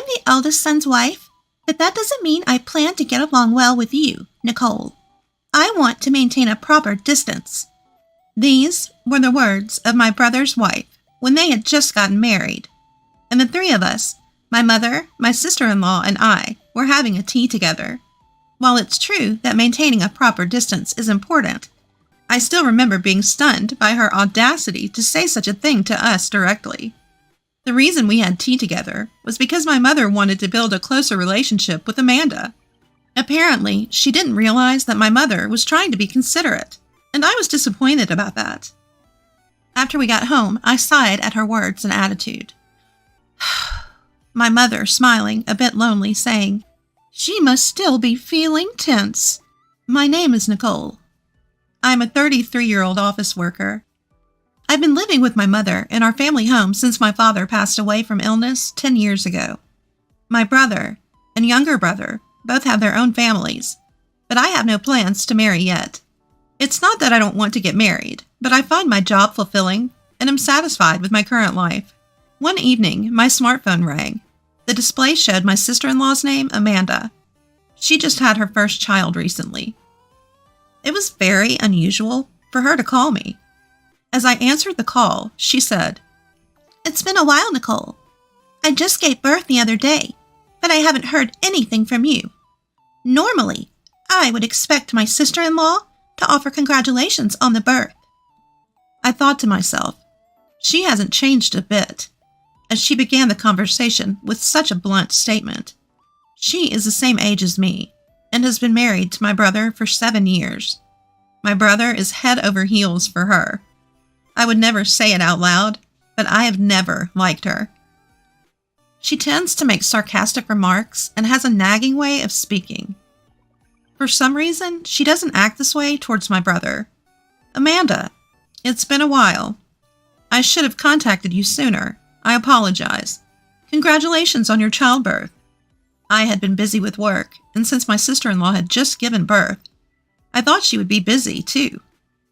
the eldest son's wife, but that doesn't mean I plan to get along well with you, Nicole. I want to maintain a proper distance." These were the words of my brother's wife when they had just gotten married, and the three of us, my mother, my sister-in-law, and I, were having a tea together. While it's true that maintaining a proper distance is important, I still remember being stunned by her audacity to say such a thing to us directly. The reason we had tea together was because my mother wanted to build a closer relationship with Amanda. Apparently, she didn't realize that my mother was trying to be considerate, and I was disappointed about that. After we got home, I sighed at her words and attitude. My mother, smiling, a bit lonely, saying, "She must still be feeling tense." My name is Nicole. I'm a 33-year-old office worker. I've been living with my mother in our family home since my father passed away from illness 10 years ago. My brother and younger brother both have their own families, but I have no plans to marry yet. It's not that I don't want to get married, but I find my job fulfilling and am satisfied with my current life. One evening, my smartphone rang. The display showed my sister-in-law's name, Amanda. She just had her first child recently. It was very unusual for her to call me. As I answered the call, she said, "It's been a while, Nicole. I just gave birth the other day, but I haven't heard anything from you. Normally, I would expect my sister-in-law to offer congratulations on the birth." I thought to myself, she hasn't changed a bit, as she began the conversation with such a blunt statement. She is the same age as me and has been married to my brother for 7 years. My brother is head over heels for her. I would never say it out loud, but I have never liked her. She tends to make sarcastic remarks and has a nagging way of speaking. For some reason, she doesn't act this way towards my brother. "Amanda, it's been a while. I should have contacted you sooner. I apologize. Congratulations on your childbirth." I had been busy with work, and since my sister-in-law had just given birth, I thought she would be busy too,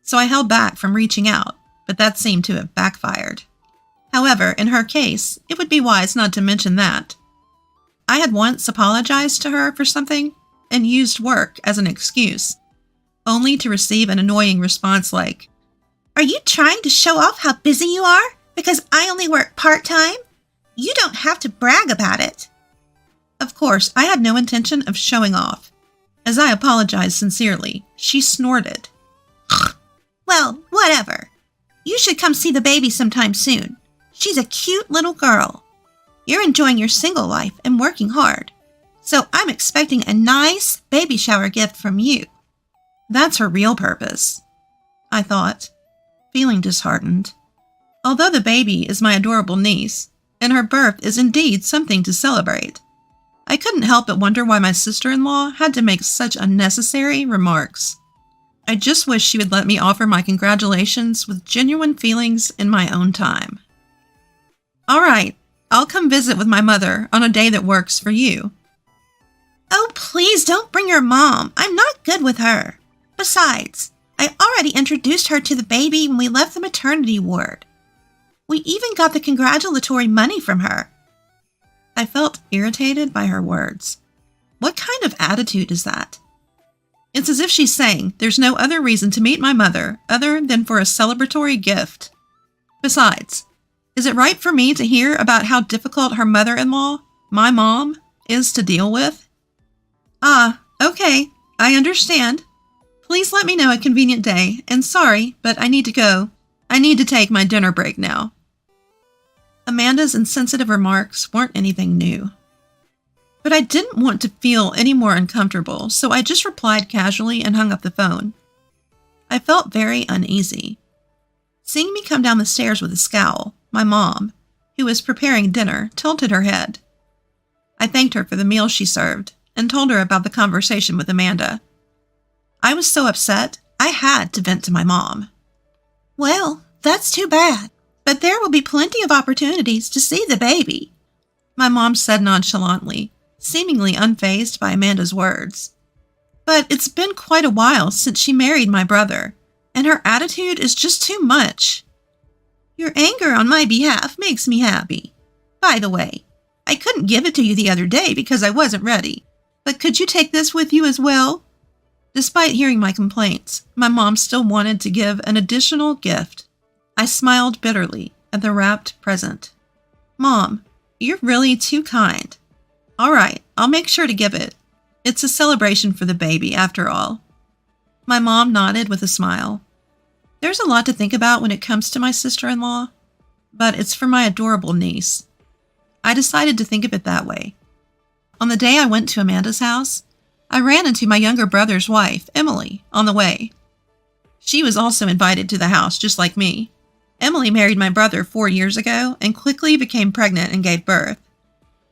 so I held back from reaching out, but that seemed to have backfired. However, in her case, it would be wise not to mention that. I had once apologized to her for something and used work as an excuse, only to receive an annoying response like, "Are you trying to show off how busy you are because I only work part-time? You don't have to brag about it." Of course, I had no intention of showing off. As I apologized sincerely, she snorted. "Well, whatever. You should come see the baby sometime soon. She's a cute little girl. You're enjoying your single life and working hard, so I'm expecting a nice baby shower gift from you." That's her real purpose, I thought, feeling disheartened. Although the baby is my adorable niece, and her birth is indeed something to celebrate, I couldn't help but wonder why my sister-in-law had to make such unnecessary remarks. I just wish she would let me offer my congratulations with genuine feelings in my own time. "All right, I'll come visit with my mother on a day that works for you." "Oh, please don't bring your mom. I'm not good with her. Besides, I already introduced her to the baby when we left the maternity ward. We even got the congratulatory money from her." I felt irritated by her words. What kind of attitude is that? It's as if she's saying there's no other reason to meet my mother other than for a celebratory gift. Besides, is it right for me to hear about how difficult her mother-in-law, my mom, is to deal with? Okay, I understand. Please let me know a convenient day, and sorry, but I need to go. I need to take my dinner break now. Amanda's insensitive remarks weren't anything new. But I didn't want to feel any more uncomfortable, so I just replied casually and hung up the phone. I felt very uneasy. Seeing me come down the stairs with a scowl, my mom, who was preparing dinner, tilted her head. I thanked her for the meal she served and told her about the conversation with Amanda. I was so upset, I had to vent to my mom. "Well, that's too bad, but there will be plenty of opportunities to see the baby," my mom said nonchalantly, seemingly unfazed by Amanda's words. "But it's been quite a while since she married my brother, and her attitude is just too much." "Your anger on my behalf makes me happy. By the way, I couldn't give it to you the other day because I wasn't ready. But could you take this with you as well?" Despite hearing my complaints, my mom still wanted to give an additional gift. I smiled bitterly at the wrapped present. "Mom, you're really too kind. All right, I'll make sure to give it. It's a celebration for the baby, after all." My mom nodded with a smile. There's a lot to think about when it comes to my sister-in-law, but it's for my adorable niece. I decided to think of it that way. On the day I went to Amanda's house, I ran into my younger brother's wife, Emily, on the way. She was also invited to the house, just like me. Emily married my brother 4 years ago and quickly became pregnant and gave birth.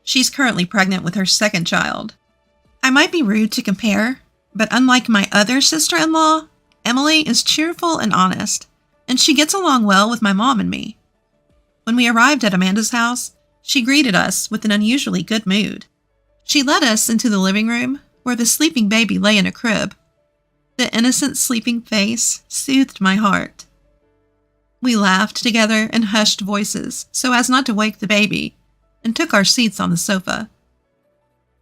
She's currently pregnant with her second child. I might be rude to compare, but unlike my other sister-in-law, Emily is cheerful and honest, and she gets along well with my mom and me. When we arrived at Amanda's house, she greeted us with an unusually good mood. She led us into the living room, where the sleeping baby lay in a crib. The innocent sleeping face soothed my heart. We laughed together in hushed voices so as not to wake the baby, and took our seats on the sofa.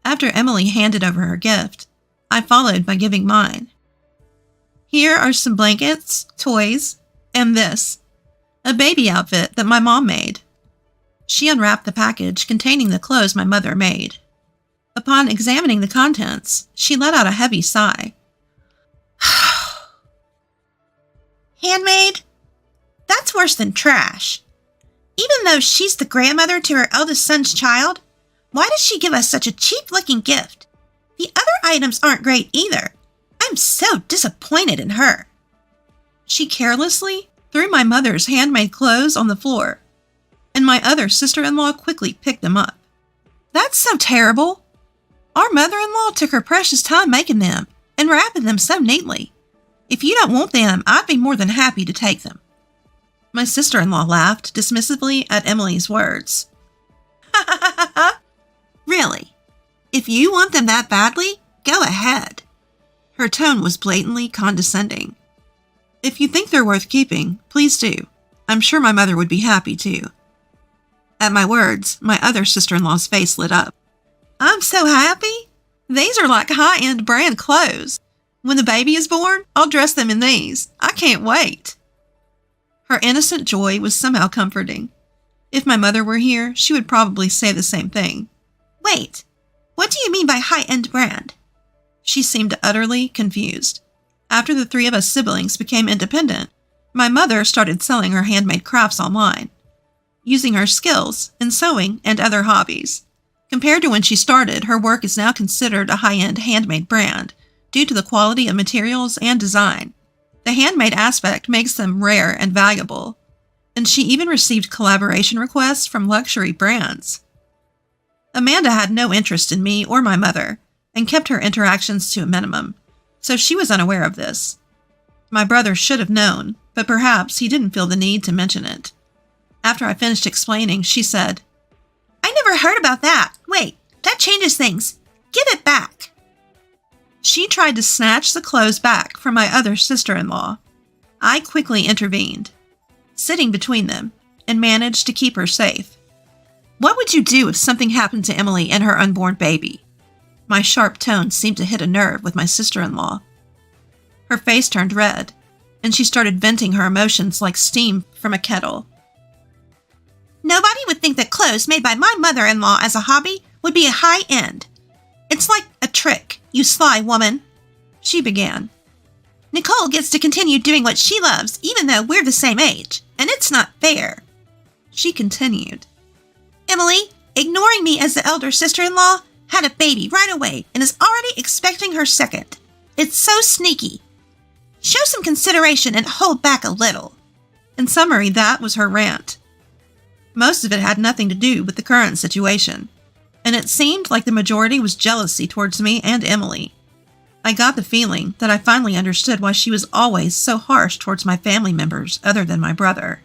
After Emily handed over her gift, I followed by giving mine. Here are some blankets, toys, and this, a baby outfit that my mom made. She unwrapped the package containing the clothes my mother made. Upon examining the contents, she let out a heavy sigh. "Handmade? That's worse than trash. Even though she's the grandmother to her eldest son's child, why does she give us such a cheap-looking gift? The other items aren't great either. I'm so disappointed in her." She carelessly threw my mother's handmade clothes on the floor, and my other sister-in-law quickly picked them up. "That's so terrible. Our mother-in-law took her precious time making them and wrapping them so neatly. If you don't want them, I'd be more than happy to take them." My sister-in-law laughed dismissively at Emily's words. "Ha ha ha ha ha! Really? If you want them that badly, go ahead." Her tone was blatantly condescending. "If you think they're worth keeping, please do. I'm sure my mother would be happy too." At my words, my other sister-in-law's face lit up. "I'm so happy. These are like high-end brand clothes. When the baby is born, I'll dress them in these. I can't wait." Her innocent joy was somehow comforting. If my mother were here, she would probably say the same thing. "Wait, what do you mean by high-end brand?" She seemed utterly confused. After the 3 of us siblings became independent, my mother started selling her handmade crafts online, using her skills in sewing and other hobbies. Compared to when she started, her work is now considered a high-end handmade brand due to the quality of materials and design. The handmade aspect makes them rare and valuable, and she even received collaboration requests from luxury brands. Amanda had no interest in me or my mother and kept her interactions to a minimum, so she was unaware of this. My brother should have known, but perhaps he didn't feel the need to mention it. After I finished explaining, she said, "I never heard about that. Wait, that changes things. Give it back." She tried to snatch the clothes back from my other sister-in-law. I quickly intervened, sitting between them, and managed to keep her safe. "What would you do if something happened to Emily and her unborn baby?" My sharp tone seemed to hit a nerve with my sister-in-law. Her face turned red, and she started venting her emotions like steam from a kettle. "Nobody would think that clothes made by my mother-in-law as a hobby would be a high-end. It's like a trick, you sly woman," she began. "Nicole gets to continue doing what she loves even though we're the same age, and it's not fair," she continued. "Emily, ignoring me as the elder sister-in-law, had a baby right away and is already expecting her second. It's so sneaky. Show some consideration and hold back a little." In summary, that was her rant. Most of it had nothing to do with the current situation, and it seemed like the majority was jealousy towards me and Emily. I got the feeling that I finally understood why she was always so harsh towards my family members other than my brother.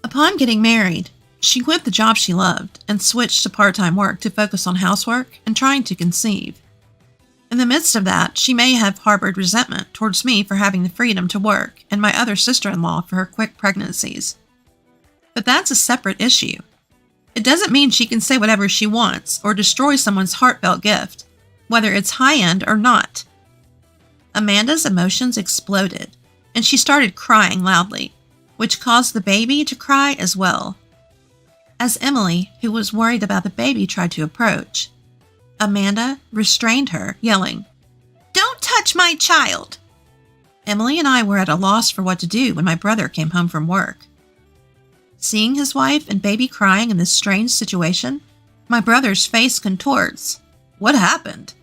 Upon getting married, she quit the job she loved and switched to part-time work to focus on housework and trying to conceive. In the midst of that, she may have harbored resentment towards me for having the freedom to work and my other sister-in-law for her quick pregnancies. But that's a separate issue. It doesn't mean she can say whatever she wants or destroy someone's heartfelt gift, whether it's high-end or not. Amanda's emotions exploded, and she started crying loudly, which caused the baby to cry as well. As Emily, who was worried about the baby, tried to approach, Amanda restrained her, yelling, "Don't touch my child!" Emily and I were at a loss for what to do when my brother came home from work. Seeing his wife and baby crying in this strange situation, my brother's face contorts. What happened?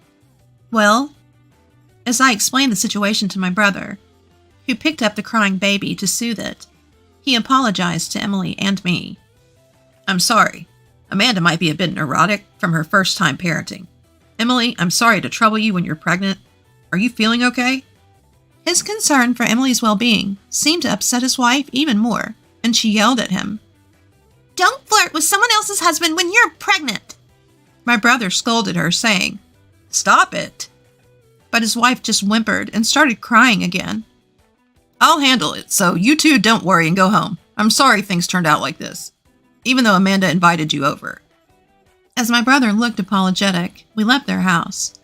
Well, as I explained the situation to my brother, who picked up the crying baby to soothe it, he apologized to Emily and me. "I'm sorry. Amanda might be a bit neurotic from her first time parenting. Emily, I'm sorry to trouble you when you're pregnant. Are you feeling okay?" His concern for Emily's well-being seemed to upset his wife even more, and she yelled at him. "Don't flirt with someone else's husband when you're pregnant!" My brother scolded her, saying, "Stop it!" But his wife just whimpered and started crying again. "I'll handle it, so you two don't worry and go home. I'm sorry things turned out like this, even though Amanda invited you over." As my brother looked apologetic, we left their house.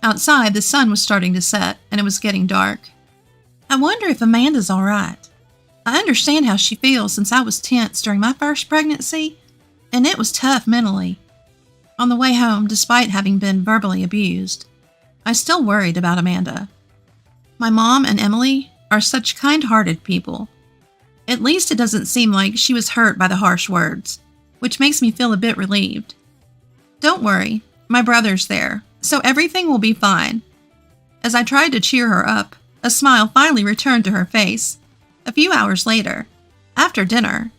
Outside, the sun was starting to set, and it was getting dark. I wonder if Amanda's all right. I understand how she feels since I was tense during my first pregnancy, and it was tough mentally. On the way home, despite having been verbally abused, I still worried about Amanda. My mom and Emily are such kind-hearted people. At least it doesn't seem like she was hurt by the harsh words, which makes me feel a bit relieved. Don't worry, my brother's there, so everything will be fine. As I tried to cheer her up, a smile finally returned to her face. A few hours later, after dinner,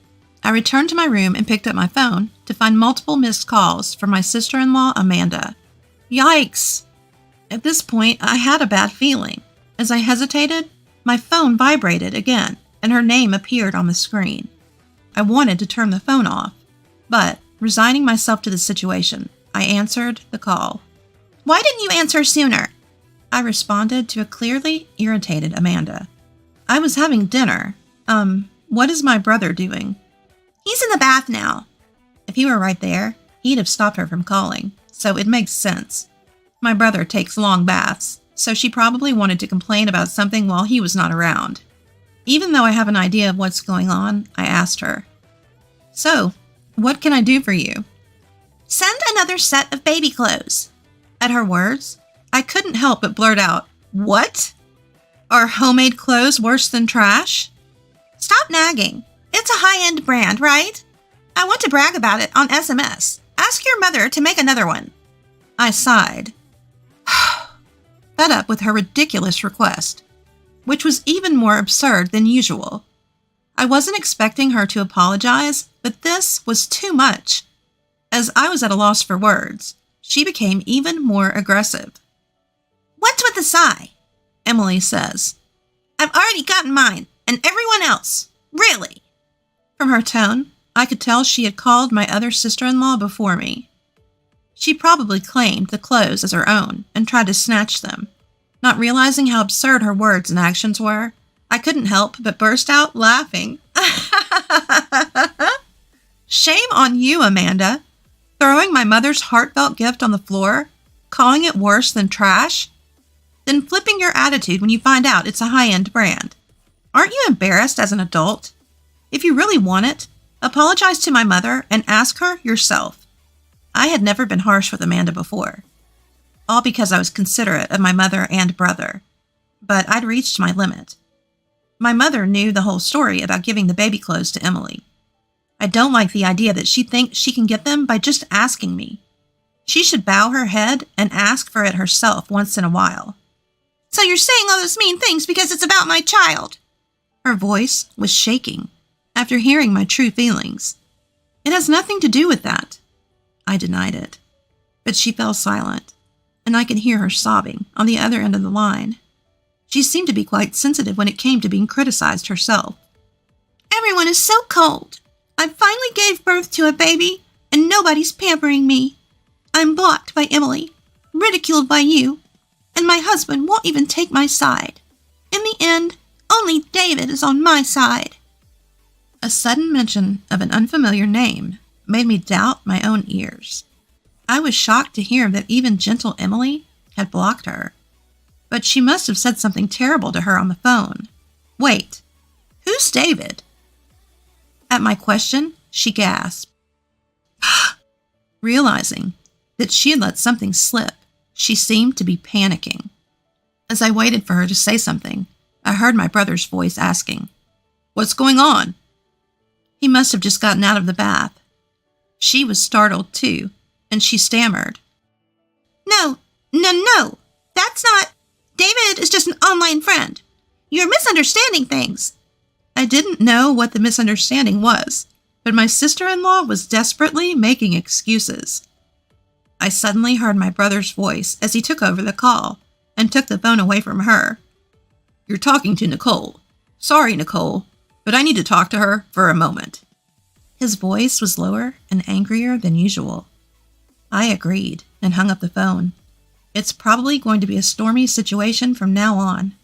I returned to my room and picked up my phone to find multiple missed calls from my sister-in-law, Amanda. Yikes! At this point, I had a bad feeling. As I hesitated, my phone vibrated again, and her name appeared on the screen. I wanted to turn the phone off, but, resigning myself to the situation, I answered the call. "Why didn't you answer sooner?" I responded to a clearly irritated Amanda. "I was having dinner. What is my brother doing?" "He's in the bath now." If he were right there, he'd have stopped her from calling, so it makes sense. My brother takes long baths, so she probably wanted to complain about something while he was not around. Even though I have an idea of what's going on, I asked her, "So, what can I do for you?" "Send another set of baby clothes." At her words, I couldn't help but blurt out, "What? Are homemade clothes worse than trash?" "Stop nagging. It's a high-end brand, right? I want to brag about it on SMS. Ask your mother to make another one." I sighed, fed up with her ridiculous request, which was even more absurd than usual. I wasn't expecting her to apologize, but this was too much. As I was at a loss for words, she became even more aggressive. "What's with the sigh?" Emily says. "I've already gotten mine, and everyone else. Really?" From her tone, I could tell she had called my other sister-in-law before me. She probably claimed the clothes as her own and tried to snatch them. Not realizing how absurd her words and actions were, I couldn't help but burst out laughing. "Shame on you, Amanda. Throwing my mother's heartfelt gift on the floor, calling it worse than trash, then flipping your attitude when you find out it's a high-end brand. Aren't you embarrassed as an adult? If you really want it, apologize to my mother and ask her yourself." I had never been harsh with Amanda before, all because I was considerate of my mother and brother, but I'd reached my limit. My mother knew the whole story about giving the baby clothes to Emily. I don't like the idea that she thinks she can get them by just asking me. She should bow her head and ask for it herself once in a while. "So you're saying all those mean things because it's about my child?" Her voice was shaking after hearing my true feelings. "It has nothing to do with that." I denied it, but she fell silent, and I could hear her sobbing on the other end of the line. She seemed to be quite sensitive when it came to being criticized herself. "Everyone is so cold. I finally gave birth to a baby, and nobody's pampering me. I'm blocked by Emily, ridiculed by you, and my husband won't even take my side. In the end, only David is on my side." A sudden mention of an unfamiliar name made me doubt my own ears. I was shocked to hear that even gentle Emily had blocked her. But she must have said something terrible to her on the phone. Wait, who's David? At my question, she gasped. Realizing that she had let something slip, she seemed to be panicking. As I waited for her to say something, I heard my brother's voice asking, "What's going on?" He must have just gotten out of the bath. She was startled too, and she stammered. No, that's not... David is just an online friend. You're misunderstanding things. I didn't know what the misunderstanding was, but my sister-in-law was desperately making excuses. I suddenly heard my brother's voice as he took over the call and took the phone away from her. "You're talking to Nicole. Sorry, Nicole, but I need to talk to her for a moment." His voice was lower and angrier than usual. I agreed and hung up the phone. It's probably going to be a stormy situation from now on.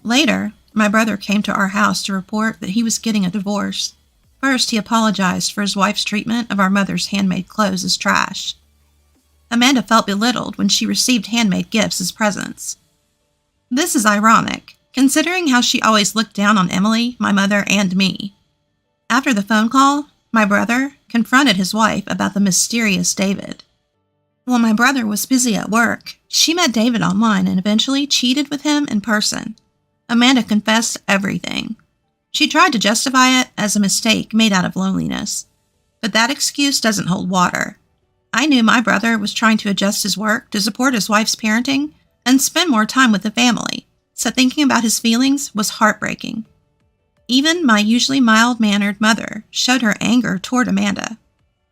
Later, my brother came to our house to report that he was getting a divorce. First, he apologized for his wife's treatment of our mother's handmade clothes as trash. Amanda felt belittled when she received handmade gifts as presents. This is ironic, considering how she always looked down on Emily, my mother, and me. After the phone call, my brother confronted his wife about the mysterious David. While my brother was busy at work, she met David online and eventually cheated with him in person. Amanda confessed everything. She tried to justify it as a mistake made out of loneliness, but that excuse doesn't hold water. I knew my brother was trying to adjust his work to support his wife's parenting and spend more time with the family, so thinking about his feelings was heartbreaking. Even my usually mild-mannered mother showed her anger toward Amanda.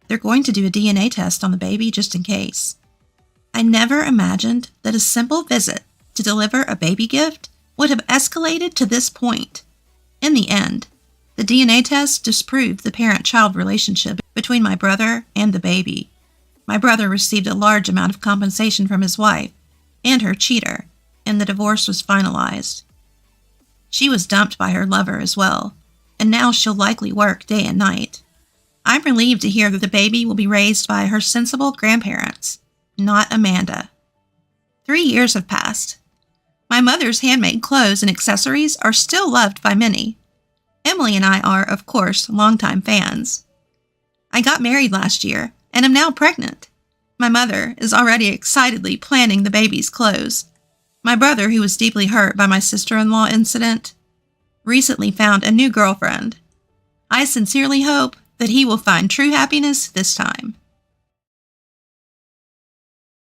They're going to do a DNA test on the baby just in case. I never imagined that a simple visit to deliver a baby gift would have escalated to this point. In the end, the DNA test disproved the parent-child relationship between my brother and the baby. My brother received a large amount of compensation from his wife and her cheater, and the divorce was finalized. She was dumped by her lover as well, and now she'll likely work day and night. I'm relieved to hear that the baby will be raised by her sensible grandparents, not Amanda. 3 years have passed. My mother's handmade clothes and accessories are still loved by many. Emily and I are, of course, longtime fans. I got married last year and am now pregnant. My mother is already excitedly planning the baby's clothes. My brother, who was deeply hurt by my sister-in-law incident, recently found a new girlfriend. I sincerely hope that he will find true happiness this time.